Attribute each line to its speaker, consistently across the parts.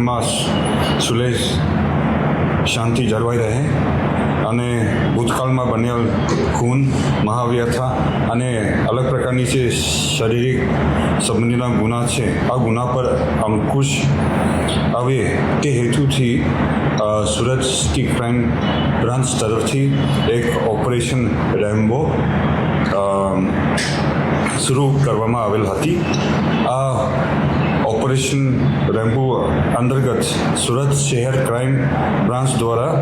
Speaker 1: શહેરમાં સુલેહ શાંતિ જળવાઈ રહે અને ભૂતકાળમાં બનેલ ખૂન, મહાવ્યથા અને અલગ પ્રકારની જે શારીરિક સંબંધીના ગુના છે, આ ગુના પર અંકુશ આવે તે હેતુથી સુરત સિટી ક્રાઇમ બ્રાન્ચ તરફથી એક ઓપરેશન રેમ્બો શરૂ કરવામાં આવેલ હતી. આ ઓપરેશન રેમ્બો અંતર્ગત સુરત શહેર ક્રાઇમ બ્રાન્ચ દ્વારા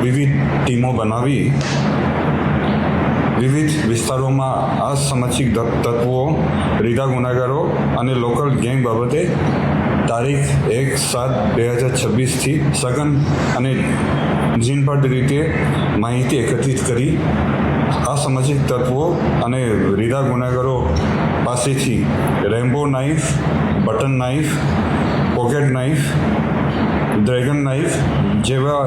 Speaker 1: વિવિધ ટીમો બનાવી વિવિધ વિસ્તારોમાં અસામાજિક તત્વો, રીઢા ગુનેગારો અને લોકલ ગેંગ બાબતે તારીખ 1/7/2026થી સઘન અને ઝીણવટ રીતે માહિતી એકત્રિત કરી અસામાજિક તત્વો અને રીઢા ગુનેગારો પાસેથી Rambo knife, button knife, pocket knife, dragon knife જેવા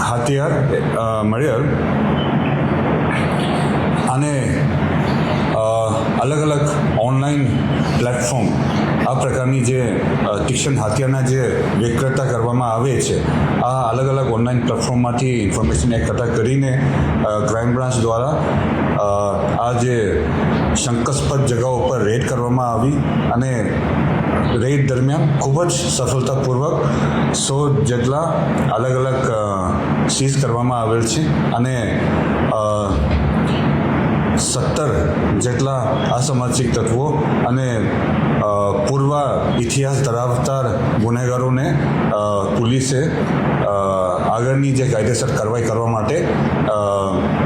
Speaker 1: હથિયાર મળેલ અને અલગ અલગ ઓનલાઈન પ્લેટફોર્મ આ પ્રકારની જે તીક્ષ્ણ હથિયારના જે વિક્રેતા કરવામાં આવે છે, આ અલગ અલગ ઓનલાઈન પ્લેટફોર્મમાંથી ઇન્ફોર્મેશન એકઠા કરીને ક્રાઇમ બ્રાન્ચ દ્વારા આ જે શંકાસ્પદ જગાઓ પર રેડ કરવામાં આવી અને રેડ દરમિયાન ખૂબ જ સફળતાપૂર્વક 100 જેટલા અલગ અલગ સીઝ કરવામાં આવેલ છે અને 17 જેટલા અસામાજિક તત્વો અને પૂર્વ ઇતિહાસ ધરાવતા ગુનેગારોને પોલીસે આગળની જે કાયદેસર કાર્યવાહી કરવા માટે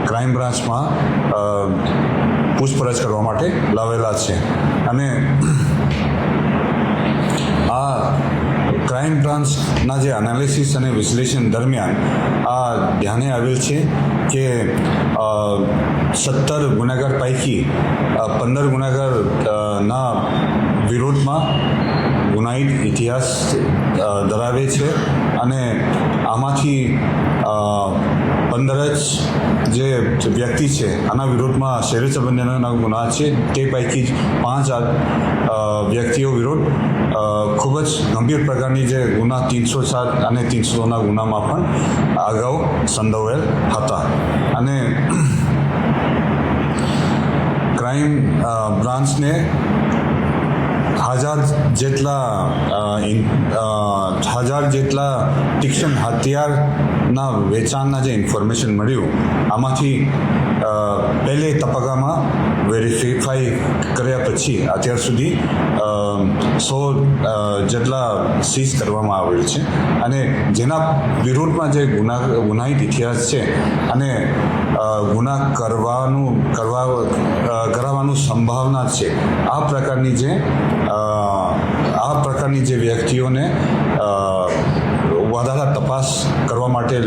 Speaker 1: ક્રાઇમ બ્રાન્ચમાં પૂછપરછ કરવા માટે લાવેલા છે. અને આ ક્રાઇમ બ્રાન્ચના જે એનાલિસિસ અને વિશ્લેષણ દરમિયાન આ ધ્યાને આવેલ છે કે 17 ગુનેગાર પૈકી 15 ગુનેગારના વિરોધમાં ગુનાહિત ઇતિહાસ ધરાવે છે અને આમાંથી 15 જે વ્યક્તિ છે આના વિરોધમાં શહેરી સંબંધીના ગુના છે. તે પૈકી 5 વ્યક્તિઓ વિરોધ ખૂબ જ ગંભીર પ્રકારની જે ગુના 307 અને 302ના ગુનામાં પણ અગાઉ સંડોવાયેલ હતા. અને ક્રાઇમ બ્રાન્ચને 1000 જેટલા તીક્ષ્ણ હથિયારના વેચાણના જે ઇન્ફોર્મેશન મળ્યું, આમાંથી પહેલે તબક્કામાં વેરીફાઈ કર્યા પછી અત્યાર સુધી 100 જેટલા સીઝ કરવામાં આવેલ છે અને જેના વિરુદ્ધમાં જે ગુનાહિત ઇતિહાસ છે અને ગુના કરાવવાનું સંભાવના છે, આ પ્રકારની જે વ્યક્તિઓને વધારે તપાસ કરવા માટે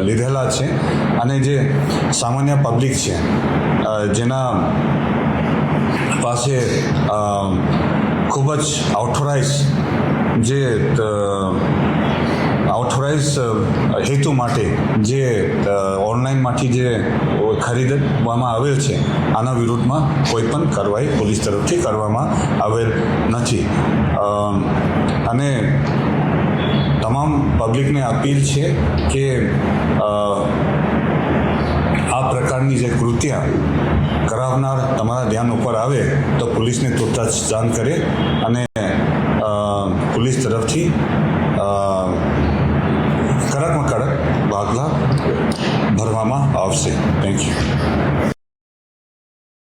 Speaker 1: લીધેલા છે. અને જે સામાન્ય પબ્લિક છે જેના પાસે ખૂબ જ ઓથોરાઇઝ હેતુ માટે જે ઓનલાઈનમાંથી જે ખરીદવામાં આવેલ છે, આના વિરુદ્ધમાં કોઈ પણ કાર્યવાહી પોલીસ તરફથી કરવામાં આવેલ નથી. અને તમામ પબ્લિકને અપીલ છે કે આ પ્રકારની જે કૃત્ય કરાવનાર તમારા ધ્યાન ઉપર આવે તો પોલીસને તુરંત જ જાણ કરે અને પોલીસ તરફથી કડકમાં કડક ભાગલા ભરવામાં આવશે. Thank you.